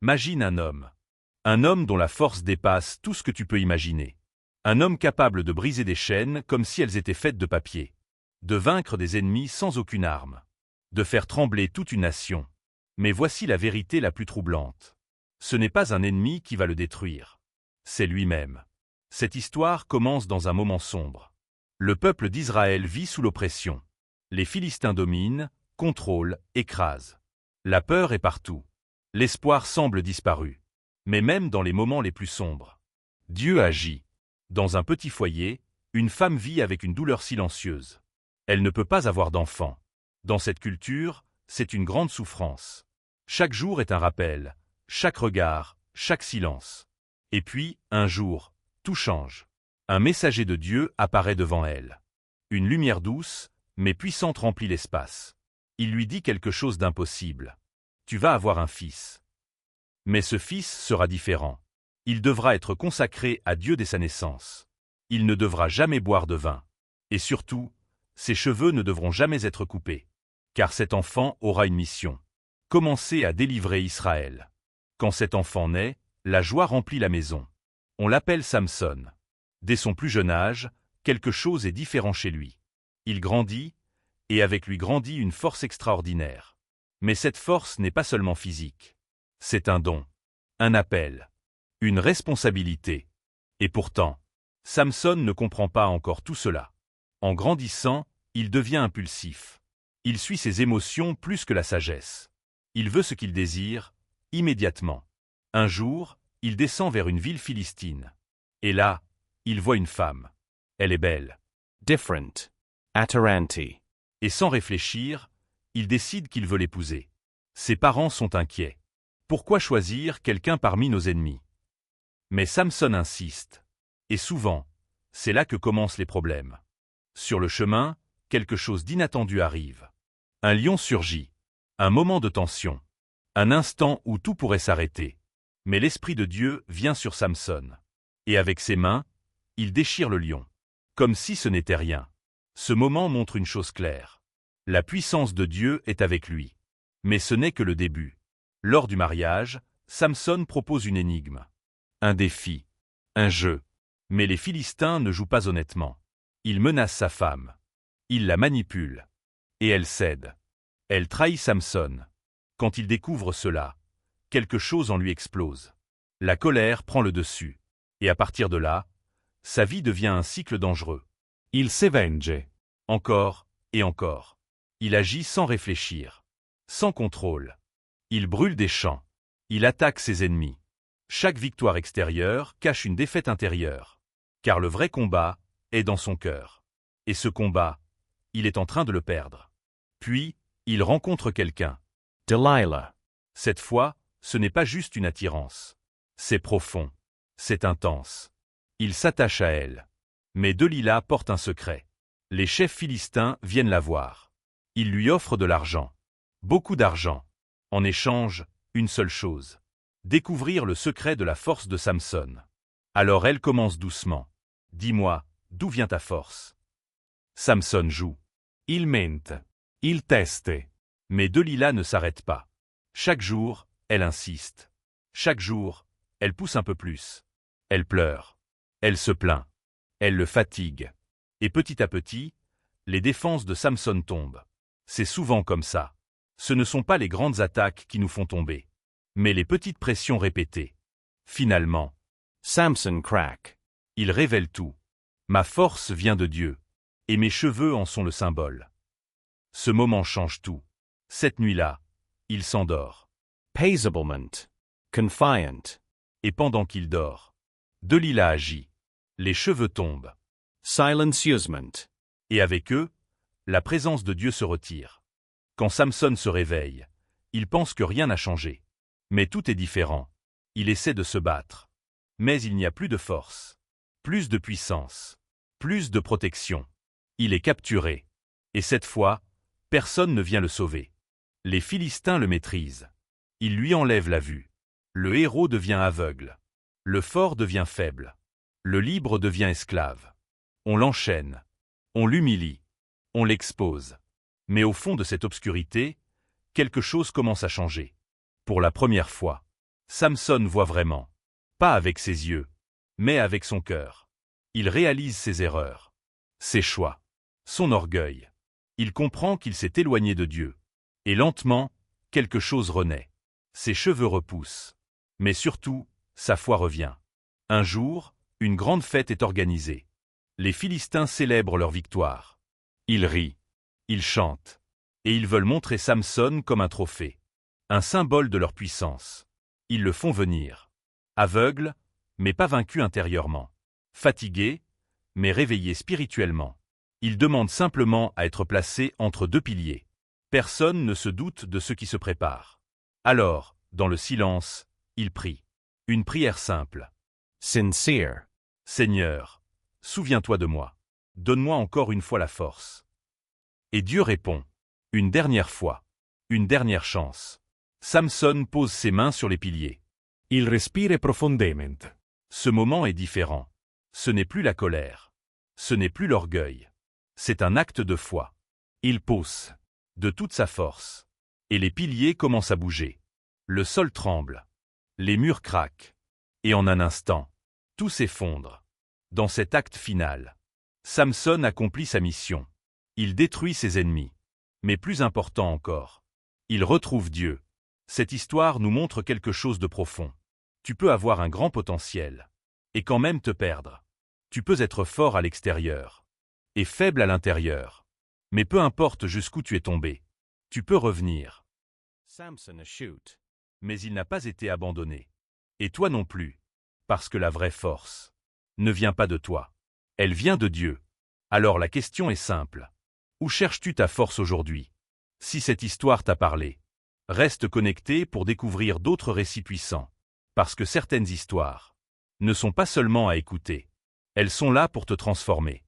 Imagine un homme. Un homme dont la force dépasse tout ce que tu peux imaginer. Un homme capable de briser des chaînes comme si elles étaient faites de papier. De vaincre des ennemis sans aucune arme. De faire trembler toute une nation. Mais voici la vérité la plus troublante. Ce n'est pas un ennemi qui va le détruire. C'est lui-même. Cette histoire commence dans un moment sombre. Le peuple d'Israël vit sous l'oppression. Les Philistins dominent, contrôlent, écrasent. La peur est partout. L'espoir semble disparu. Mais même dans les moments les plus sombres, Dieu agit. Dans un petit foyer, une femme vit avec une douleur silencieuse. Elle ne peut pas avoir d'enfant. Dans cette culture, c'est une grande souffrance. Chaque jour est un rappel, chaque regard, chaque silence. Et puis, un jour, tout change. Un messager de Dieu apparaît devant elle. Une lumière douce, mais puissante remplit l'espace. Il lui dit quelque chose d'impossible. Tu vas avoir un fils. Mais ce fils sera différent. Il devra être consacré à Dieu dès sa naissance. Il ne devra jamais boire de vin. Et surtout, ses cheveux ne devront jamais être coupés. Car cet enfant aura une mission. Commencer à délivrer Israël. Quand cet enfant naît, la joie remplit la maison. On l'appelle Samson. Dès son plus jeune âge, quelque chose est différent chez lui. Il grandit, et avec lui grandit une force extraordinaire. Mais cette force n'est pas seulement physique. C'est un don, un appel, une responsabilité. Et pourtant, Samson ne comprend pas encore tout cela. En grandissant, il devient impulsif. Il suit ses émotions plus que la sagesse. Il veut ce qu'il désire, immédiatement. Un jour, il descend vers une ville philistine. Et là, il voit une femme. Elle est belle. Different. Attarante. Et sans réfléchir, il décide qu'il veut l'épouser. Ses parents sont inquiets. Pourquoi choisir quelqu'un parmi nos ennemis? Mais Samson insiste. Et souvent, c'est là que commencent les problèmes. Sur le chemin, quelque chose d'inattendu arrive. Un lion surgit. Un moment de tension. Un instant où tout pourrait s'arrêter. Mais l'Esprit de Dieu vient sur Samson. Et avec ses mains, il déchire le lion. Comme si ce n'était rien. Ce moment montre une chose claire. La puissance de Dieu est avec lui. Mais ce n'est que le début. Lors du mariage, Samson propose une énigme. Un défi. Un jeu. Mais les Philistins ne jouent pas honnêtement. Ils menacent sa femme. Ils la manipulent. Et elle cède. Elle trahit Samson. Quand il découvre cela, quelque chose en lui explose. La colère prend le dessus. Et à partir de là, sa vie devient un cycle dangereux. Il s'avenge. Encore et encore. Il agit sans réfléchir. Sans contrôle. Il brûle des champs. Il attaque ses ennemis. Chaque victoire extérieure cache une défaite intérieure. Car le vrai combat est dans son cœur. Et ce combat, il est en train de le perdre. Puis, il rencontre quelqu'un. Delilah. Cette fois, ce n'est pas juste une attirance. C'est profond. C'est intense. Il s'attache à elle. Mais Delilah porte un secret. Les chefs philistins viennent la voir. Ils lui offrent de l'argent. Beaucoup d'argent. En échange, une seule chose. Découvrir le secret de la force de Samson. Alors elle commence doucement. Dis-moi, d'où vient ta force? Samson joue. Il mente. Il teste. Mais Delilah ne s'arrête pas. Chaque jour, elle insiste. Chaque jour, elle pousse un peu plus. Elle pleure. Elle se plaint. Elle le fatigue. Et petit à petit, les défenses de Samson tombent. C'est souvent comme ça. Ce ne sont pas les grandes attaques qui nous font tomber, mais les petites pressions répétées. Finalement, Samson crack. Il révèle tout. Ma force vient de Dieu, et mes cheveux en sont le symbole. Ce moment change tout. Cette nuit-là, il s'endort. Paisablement. Confiant. Et pendant qu'il dort, Delilah agit. Les cheveux tombent. Silencieusement. Et avec eux, la présence de Dieu se retire. Quand Samson se réveille, il pense que rien n'a changé. Mais tout est différent. Il essaie de se battre. Mais il n'y a plus de force. Plus de puissance. Plus de protection. Il est capturé. Et cette fois, personne ne vient le sauver. Les Philistins le maîtrisent. Ils lui enlèvent la vue. Le héros devient aveugle. Le fort devient faible. Le libre devient esclave. On l'enchaîne. On l'humilie. On l'expose. Mais au fond de cette obscurité, quelque chose commence à changer. Pour la première fois, Samson voit vraiment. Pas avec ses yeux, mais avec son cœur. Il réalise ses erreurs, ses choix, son orgueil. Il comprend qu'il s'est éloigné de Dieu. Et lentement, quelque chose renaît. Ses cheveux repoussent. Mais surtout, sa foi revient. Un jour, une grande fête est organisée. Les Philistins célèbrent leur victoire. Ils rient, ils chantent, et ils veulent montrer Samson comme un trophée, un symbole de leur puissance. Ils le font venir. Aveugle, mais pas vaincu intérieurement. Fatigué, mais réveillé spirituellement. Il demande simplement à être placé entre deux piliers. Personne ne se doute de ce qui se prépare. Alors, dans le silence, il prie. Une prière simple. Sincere. Seigneur, souviens-toi de moi. Donne-moi encore une fois la force. Et Dieu répond. Une dernière fois. Une dernière chance. Samson pose ses mains sur les piliers. Il respire profondamente. Ce moment est différent. Ce n'est plus la colère. Ce n'est plus l'orgueil. C'est un acte de foi. Il pousse, de toute sa force. Et les piliers commencent à bouger. Le sol tremble. Les murs craquent. Et en un instant, tout s'effondre. Dans cet acte final, Samson accomplit sa mission. Il détruit ses ennemis. Mais plus important encore, il retrouve Dieu. Cette histoire nous montre quelque chose de profond. Tu peux avoir un grand potentiel, et quand même te perdre. Tu peux être fort à l'extérieur, et faible à l'intérieur. Mais peu importe jusqu'où tu es tombé, tu peux revenir. Samson a shoot. Mais il n'a pas été abandonné. Et toi non plus. Parce que la vraie force ne vient pas de toi. Elle vient de Dieu. Alors la question est simple. Où cherches-tu ta force aujourd'hui? Si cette histoire t'a parlé, reste connecté pour découvrir d'autres récits puissants. Parce que certaines histoires ne sont pas seulement à écouter. Elles sont là pour te transformer.